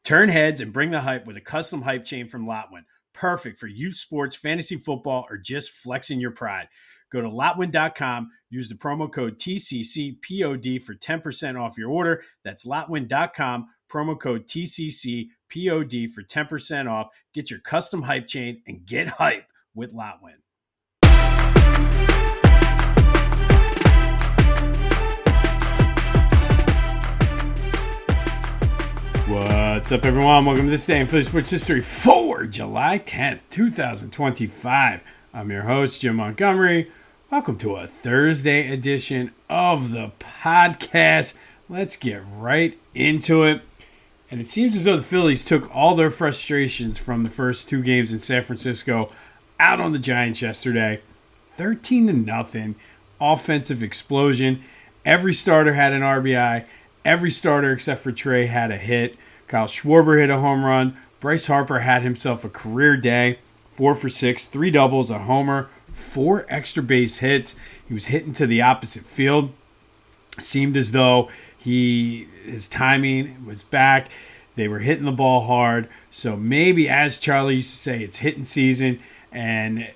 Turn heads and bring the hype with a custom hype chain from Lotwin. Perfect for youth sports, fantasy football, or just flexing your pride. Go to Lotwin.com, use the promo code TCCPOD for 10% off your order. That's Lotwin.com, promo code TCCPOD for 10% off. Get your custom hype chain and get hype with Lotwin. What's up, everyone? Welcome to this day in Philly sports history for July 10th, 2025. I'm your host, Jim Montgomery. Welcome to a Thursday edition of the podcast. Let's get right into it. And it seems as though the Phillies took all their frustrations from the first two games in San Francisco out on the Giants yesterday. 13-0 offensive explosion. Every starter had an RBI. Every starter except for Trey had a hit. Kyle Schwarber hit a home run. Bryce Harper had himself a career day. 4 for 6, 3 doubles, a homer, 4 extra base hits. He was hitting to the opposite field. Seemed as though his timing was back. They were hitting the ball hard. So maybe, as Charlie used to say, it's hitting season. And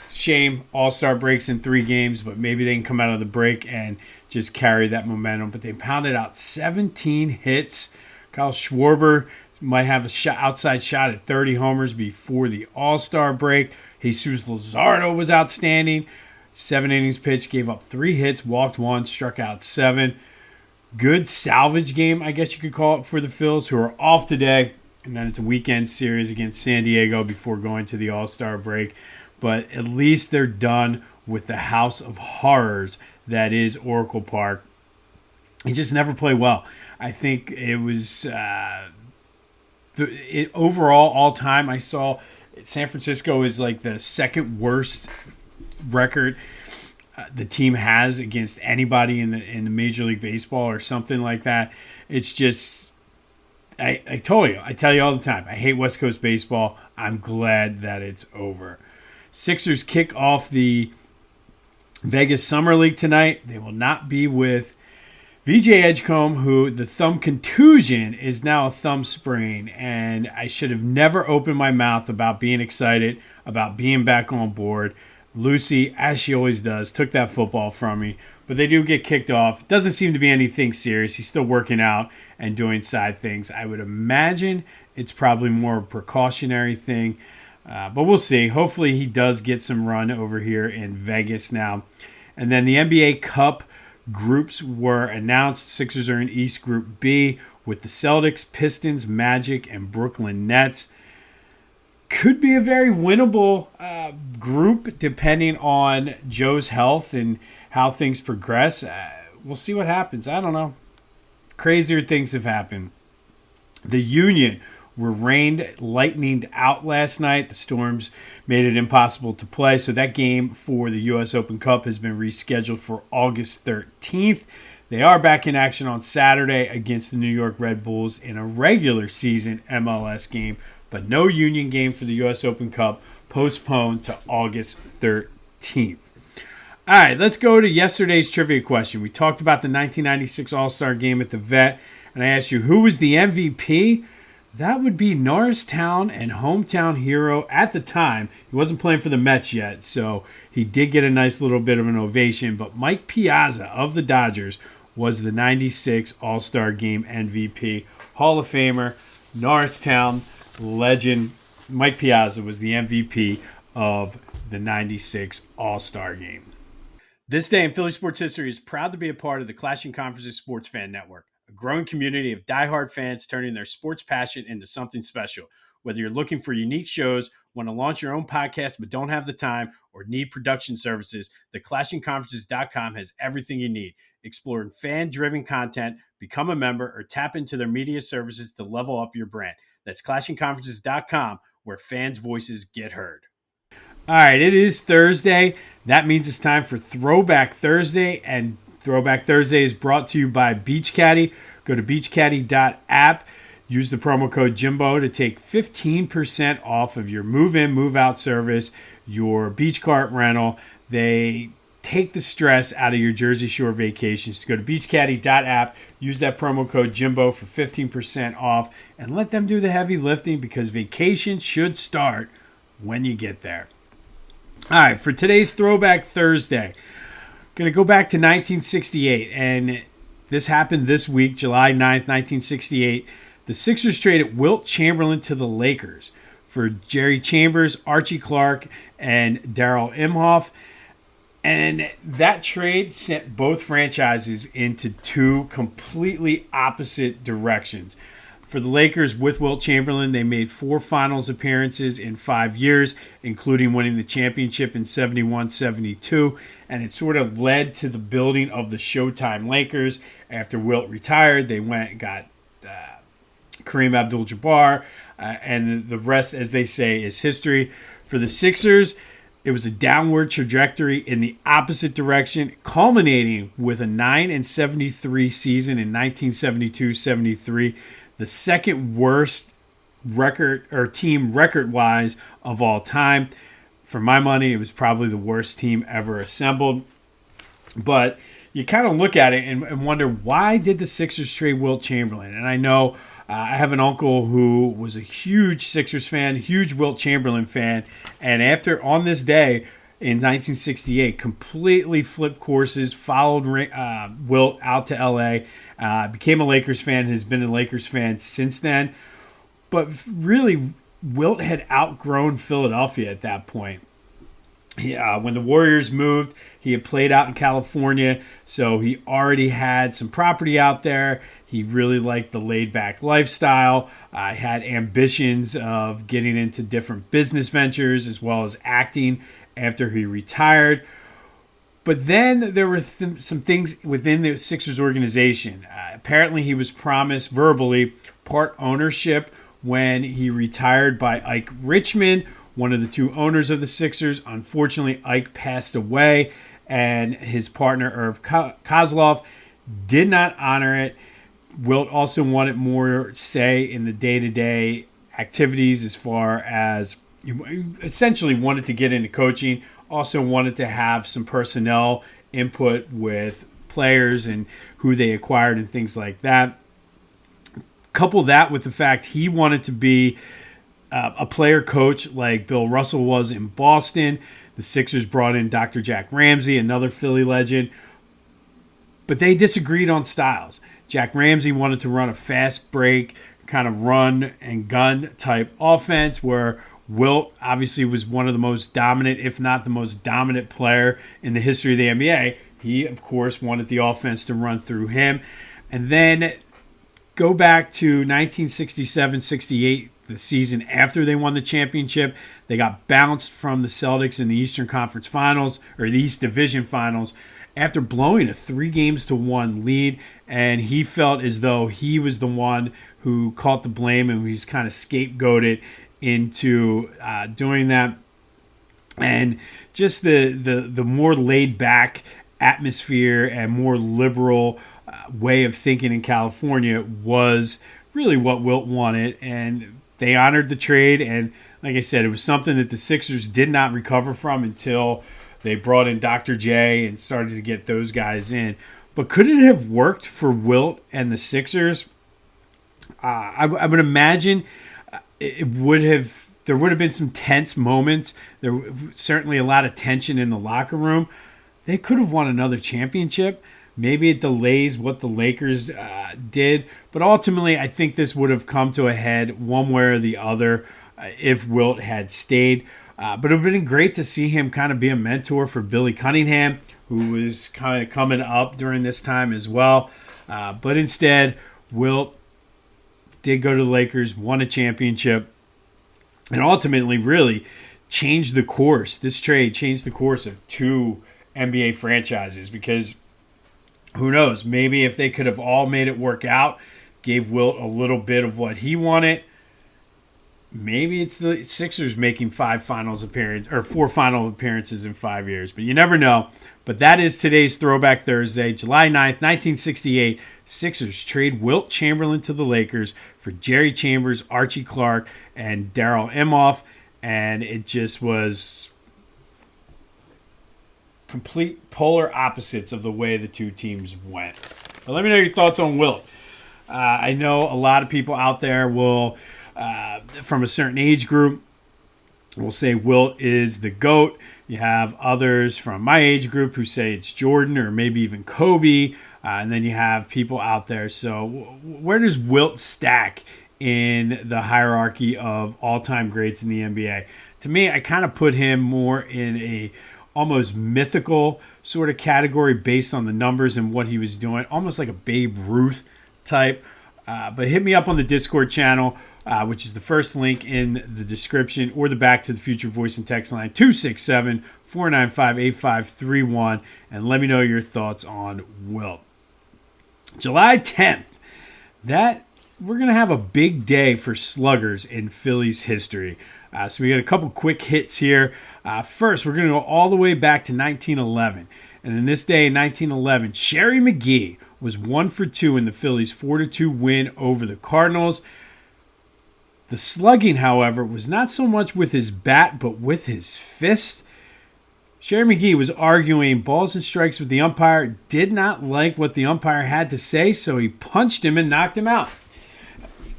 shame All-Star breaks in 3 games, but maybe they can come out of the break and just carry that momentum. But they pounded out 17 hits. Kyle Schwarber might have a outside shot at 30 homers before the All-Star break. Jesus Luzardo was outstanding. 7 innings pitched, gave up 3 hits, walked 1, struck out 7. Good salvage game, I guess you could call it, for the Phils, who are off today. And then it's a weekend series against San Diego before going to the All-Star break. But at least they're done with the house of horrors that is Oracle Park. He just never played well. I think it was overall all time. I saw San Francisco is like the second worst record the team has against anybody in the Major League Baseball or something like that. It's just I tell you all the time. I hate West Coast baseball. I'm glad that it's over. Sixers kick off the Vegas Summer League tonight. They will not be with VJ Edgecombe, who the thumb contusion is now a thumb sprain. And I should have never opened my mouth about being excited, about being back on board. Lucy, as she always does, took that football from me. But they do get kicked off. Doesn't seem to be anything serious. He's still working out and doing side things. I would imagine it's probably more a precautionary thing. But we'll see. Hopefully he does get some run over here in Vegas now. And then the NBA Cup groups were announced. Sixers are in East Group B with the Celtics, Pistons, Magic, and Brooklyn Nets. Could be a very winnable group depending on Joe's health and how things progress. We'll see what happens. I don't know. Crazier things have happened. The Union were lightninged out last night. The storms made it impossible to play. So that game for the U.S. Open Cup has been rescheduled for August 13th. They are back in action on Saturday against the New York Red Bulls in a regular season MLS game, but no Union game for the U.S. Open Cup, postponed to August 13th. All right, let's go to yesterday's trivia question. We talked about the 1996 All-Star Game at the Vet, and I asked you, who was the MVP? That would be Norristown and hometown hero at the time. He wasn't playing for the Mets yet, so he did get a nice little bit of an ovation. But Mike Piazza of the Dodgers was the 96 All-Star Game MVP. Hall of Famer, Norristown legend. Mike Piazza was the MVP of the 96 All-Star Game. This day in Philly sports history is proud to be a part of the Clashing Conferences Sports Fan Network, a growing community of diehard fans turning their sports passion into something special. Whether you're looking for unique shows, want to launch your own podcast but don't have the time, or need production services, the ClashingConferences.com has everything you need. Explore fan-driven content, become a member, or tap into their media services to level up your brand. That's ClashingConferences.com, where fans' voices get heard. All right, it is Thursday. That means it's time for Throwback Thursday, and Throwback Thursday is brought to you by Beach Caddy. Go to beachcaddy.app. Use the promo code Jimbo to take 15% off of your move-in, move-out service, your beach cart rental. They take the stress out of your Jersey Shore vacations. To go to beachcaddy.app, use that promo code Jimbo for 15% off, and let them do the heavy lifting, because vacation should start when you get there. All right, for today's Throwback Thursday, going to go back to 1968, and this happened this week, July 9th, 1968. The Sixers traded Wilt Chamberlain to the Lakers for Jerry Chambers, Archie Clark, and Darrell Imhoff. And that trade sent both franchises into two completely opposite directions. For the Lakers, with Wilt Chamberlain, they made 4 finals appearances in 5 years, including winning the championship in 71-72. And it sort of led to the building of the Showtime Lakers. After Wilt retired, they went and got Kareem Abdul-Jabbar. And the rest, as they say, is history. For the Sixers, it was a downward trajectory in the opposite direction, culminating with a 9-73 season in 1972-73, the second worst record or team record-wise of all time. For my money, it was probably the worst team ever assembled. But you kind of look at it and wonder, why did the Sixers trade Wilt Chamberlain? And I know I have an uncle who was a huge Sixers fan, huge Wilt Chamberlain fan, and on this day in 1968, completely flipped courses, followed Wilt out to L.A., became a Lakers fan, has been a Lakers fan since then. But really, Wilt had outgrown Philadelphia at that point. When the Warriors moved, he had played out in California, so he already had some property out there. He really liked the laid-back lifestyle. Had ambitions of getting into different business ventures as well as acting after he retired. But then there were some things within the Sixers organization. Apparently, he was promised verbally part ownership when he retired by Ike Richman, one of the 2 owners of the Sixers. Unfortunately, Ike passed away, and his partner, Irv Kozlov, did not honor it. Wilt also wanted more say in the day-to-day activities, as far as essentially wanted to get into coaching, also wanted to have some personnel input with players and who they acquired and things like that. Couple that with the fact he wanted to be a player coach like Bill Russell was in Boston. The Sixers brought in Dr. Jack Ramsey, another Philly legend, but they disagreed on styles. Jack Ramsey wanted to run a fast break, kind of run and gun type offense, where Wilt obviously was one of the most dominant, if not the most dominant player in the history of the NBA. He, of course, wanted the offense to run through him. And then go back to 1967-68, the season after they won the championship. They got bounced from the Celtics in the Eastern Conference Finals, or the East Division Finals, after blowing a 3-1 lead, and he felt as though he was the one who caught the blame, and he's kind of scapegoated into doing that. And just the more laid back atmosphere and more liberal way of thinking in California was really what Wilt wanted, and they honored the trade. And like I said, it was something that the Sixers did not recover from until they brought in Dr. J and started to get those guys in. But could it have worked for Wilt and the Sixers? I would imagine it would have. There would have been some tense moments. There was certainly a lot of tension in the locker room. They could have won another championship. Maybe it delays what the Lakers did. But ultimately, I think this would have come to a head one way or the other if Wilt had stayed. But it would have been great to see him kind of be a mentor for Billy Cunningham, who was kind of coming up during this time as well. But instead, Wilt did go to the Lakers, won a championship, and ultimately really changed the course. This trade changed the course of 2 NBA franchises, because who knows, maybe if they could have all made it work out, gave Wilt a little bit of what he wanted, maybe it's the Sixers making 4 final appearances in 5 years. But you never know. But that is today's Throwback Thursday, July 9th, 1968. Sixers trade Wilt Chamberlain to the Lakers for Jerry Chambers, Archie Clark, and Darrell Imhoff. And it just was complete polar opposites of the way the two teams went. But let me know your thoughts on Wilt. I know a lot of people out there will, from a certain age group, will say Wilt is the GOAT. You have others from my age group who say it's Jordan or maybe even Kobe. And then you have people out there. So where does Wilt stack in the hierarchy of all-time greats in the NBA? To me, I kind of put him more in a almost mythical sort of category based on the numbers and what he was doing, almost like a Babe Ruth type. But hit me up on the Discord channel, which is the first link in the description, or the Back to the Future voice and text line 267-495-8531, and let me know your thoughts on Wilt. July 10th, we're going to have a big day for sluggers in Phillies history. So we got a couple quick hits here. First, we're going to go all the way back to 1911. And in this day in 1911, Sherry Magee was 1 for 2 in the Phillies' 4-2 win over the Cardinals. The slugging, however, was not so much with his bat, but with his fist. Sherry Magee was arguing balls and strikes with the umpire, did not like what the umpire had to say, so he punched him and knocked him out.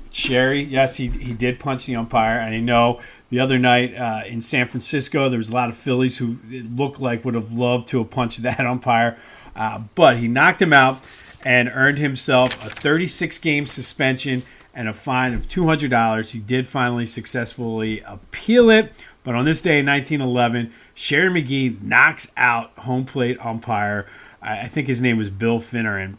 Sherry, yes, he did punch the umpire. And I know the other night in San Francisco, there was a lot of Phillies who it looked like would have loved to have punched that umpire. But he knocked him out and earned himself a 36-game suspension and a fine of $200. He did finally successfully appeal it. But on this day in 1911, Sherry Magee knocks out home plate umpire. I think his name was Bill Finneran.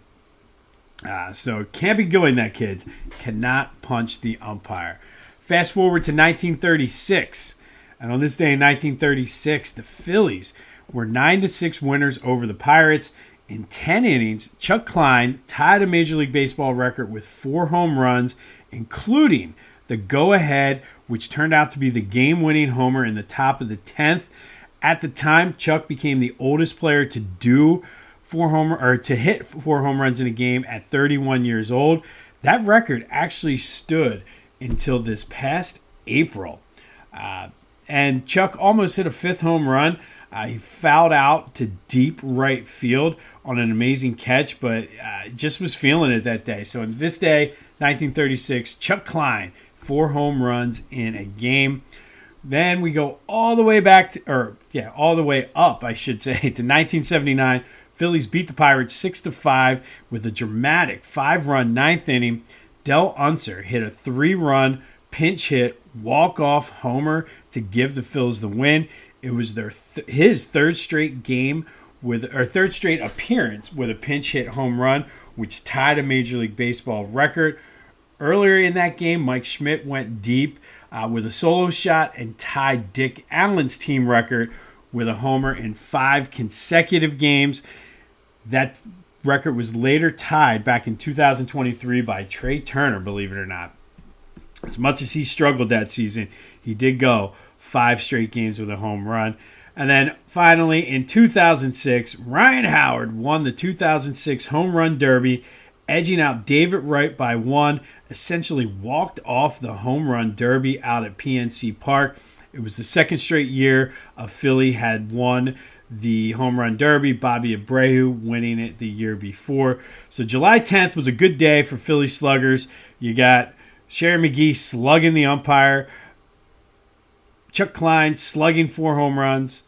So it can't be doing that, kids. Cannot punch the umpire. Fast forward to 1936. And on this day in 1936, the Phillies were 9-6 winners over the Pirates. In 10 innings, Chuck Klein tied a Major League Baseball record with 4 home runs, including the go-ahead, which turned out to be the game-winning homer in the top of the 10th. At the time, Chuck became the oldest player to hit 4 home runs in a game at 31 years old. That record actually stood until this past April. And Chuck almost hit a 5th home run. He fouled out to deep right field on an amazing catch, but just was feeling it that day. So on this day, 1936, Chuck Klein, 4 home runs in a game. Then we go all the way all the way up, I should say, to 1979. Phillies beat the Pirates 6-5 with a dramatic 5-run 9th inning. Del Unser hit a 3-run pinch hit walk-off homer to give the Phils the win. It was his third straight appearance with a pinch hit home run, which tied a Major League Baseball record. Earlier in that game, Mike Schmidt went deep with a solo shot and tied Dick Allen's team record with a homer in 5 consecutive games. That record was later tied back in 2023 by Trey Turner, believe it or not. As much as he struggled that season, he did go 5 straight games with a home run. And then finally, in 2006, Ryan Howard won the 2006 Home Run Derby, edging out David Wright by 1, essentially walked off the Home Run Derby out at PNC Park. It was the second straight year a Philly had won the Home Run Derby, Bobby Abreu winning it the year before. So July 10th was a good day for Philly sluggers. You got Sherry Magee slugging the umpire, Chuck Klein slugging 4 home runs,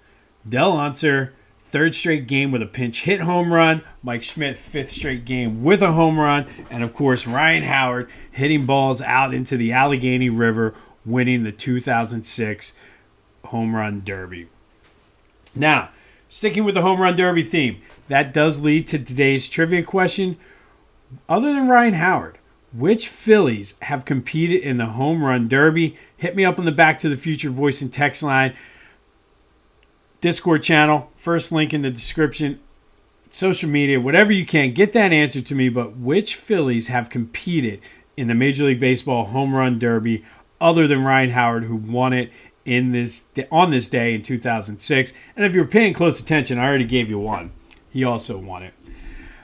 Del Unser, 3rd straight game with a pinch hit home run, Mike Schmidt, 5th straight game with a home run, and of course Ryan Howard hitting balls out into the Allegheny River, winning the 2006 Home Run Derby. Now, sticking with the Home Run Derby theme, that does lead to today's trivia question. Other than Ryan Howard, which Phillies have competed in the Home Run Derby? Hit me up on the Back to the Future voice and text line. Discord channel, first link in the description, social media, whatever you can. Get that answer to me, but which Phillies have competed in the Major League Baseball Home Run Derby other than Ryan Howard, who won it on this day in 2006? And if you're paying close attention, I already gave you one. He also won it.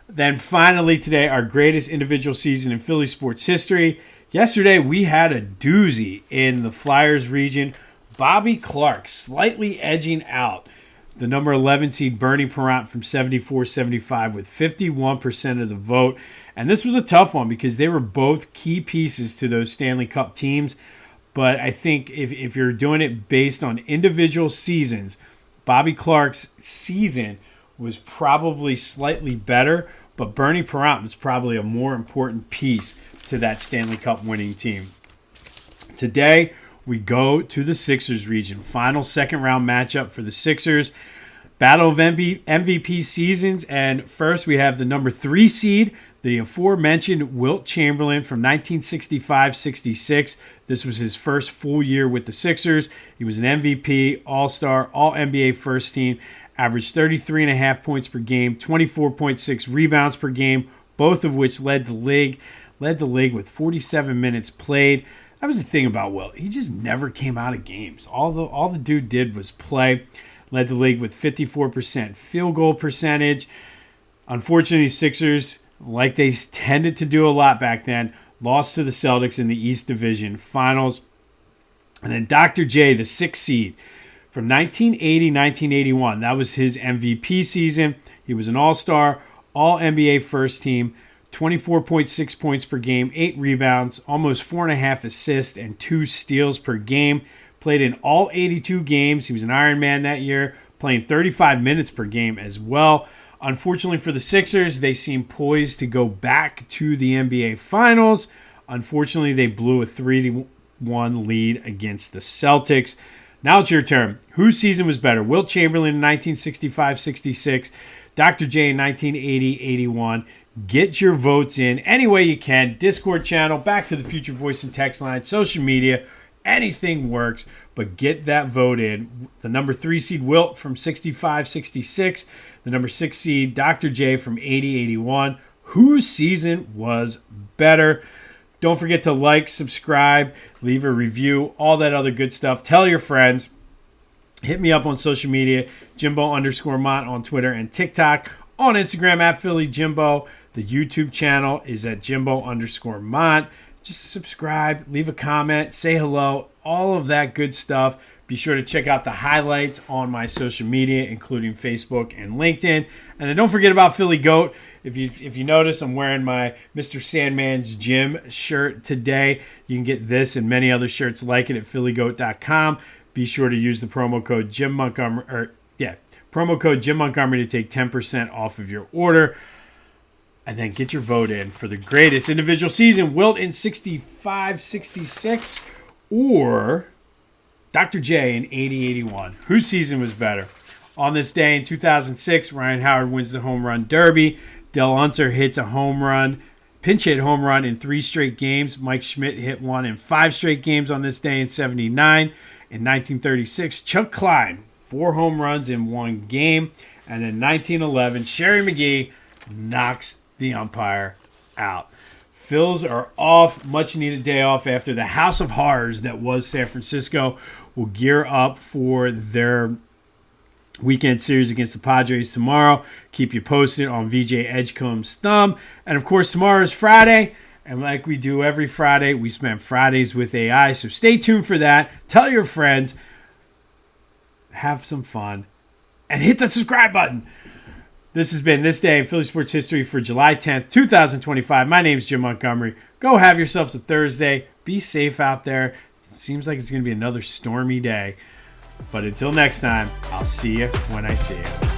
Then finally today, our greatest individual season in Philly sports history. Yesterday, we had a doozy in the Flyers region. Bobby Clark slightly edging out the number 11 seed Bernie Parent from 74-75 with 51% of the vote. And this was a tough one because they were both key pieces to those Stanley Cup teams. But I think if you're doing it based on individual seasons, Bobby Clarke's season was probably slightly better, but Bernie Parent was probably a more important piece to that Stanley Cup winning team. Today, we go to the Sixers region. Final second-round matchup for the Sixers. Battle of MVP seasons. And first, we have the number 3 seed, the aforementioned Wilt Chamberlain from 1965-66. This was his first full year with the Sixers. He was an MVP, All-Star, All-NBA first team, averaged 33.5 points per game, 24.6 rebounds per game, both of which led the league with 47 minutes played. That was the thing about Wilt. He just never came out of games. All the dude did was play. Led the league with 54% field goal percentage. Unfortunately, Sixers, like they tended to do a lot back then, lost to the Celtics in the East Division Finals. And then Dr. J, the 6th seed, from 1980-1981. That was his MVP season. He was an All-Star, All-NBA first team, 24.6 points per game, 8 rebounds, almost 4.5 assists, and 2 steals per game. Played in all 82 games. He was an Iron Man that year, playing 35 minutes per game as well. Unfortunately for the Sixers, they seem poised to go back to the NBA Finals. Unfortunately, they blew a 3-1 lead against the Celtics. Now it's your turn. Whose season was better? Wilt Chamberlain in 1965-66, Dr. J in 1980-81. Get your votes in any way you can. Discord channel, Back to the Future voice and text line, social media. Anything works, but get that vote in. The number 3 seed Wilt from 65-66. The number 6 seed Dr. J from 80-81. Whose season was better? Don't forget to like, subscribe, leave a review, all that other good stuff. Tell your friends. Hit me up on social media, Jimbo_Mont on Twitter and TikTok. On Instagram at Philly Jimbo. The YouTube channel is at Jimbo_Mont. Just subscribe, leave a comment, say hello, all of that good stuff. Be sure to check out the highlights on my social media, including Facebook and LinkedIn. And then don't forget about Philly Goat. If you notice, I'm wearing my Mr. Sandman's Gym shirt today. You can get this and many other shirts like it at phillygoat.com. Be sure to use the promo code Jim Montgomery, to take 10% off of your order. And then get your vote in for the greatest individual season, Wilt in 65-66 or Dr. J in 80-81. Whose season was better? On this day in 2006, Ryan Howard wins the home run derby. Del Unser hits a pinch hit home run in 3 straight games. Mike Schmidt hit one in 5 straight games on this day in 79. In 1936, Chuck Klein, 4 home runs in 1 game. And in 1911, Sherry Magee knocks the umpire out. Phils are off. Much needed day off after the house of horrors that was San Francisco will gear up for their weekend series against the Padres tomorrow. Keep you posted on VJ Edgecomb's thumb. And of course, tomorrow is Friday. And like we do every Friday, we spend Fridays with AI. So stay tuned for that. Tell your friends. Have some fun. And hit the subscribe button. This has been This Day in Philly Sports History for July 10th, 2025. My name's Jim Montgomery. Go have yourselves a Thursday. Be safe out there. It seems like it's going to be another stormy day. But until next time, I'll see you when I see you.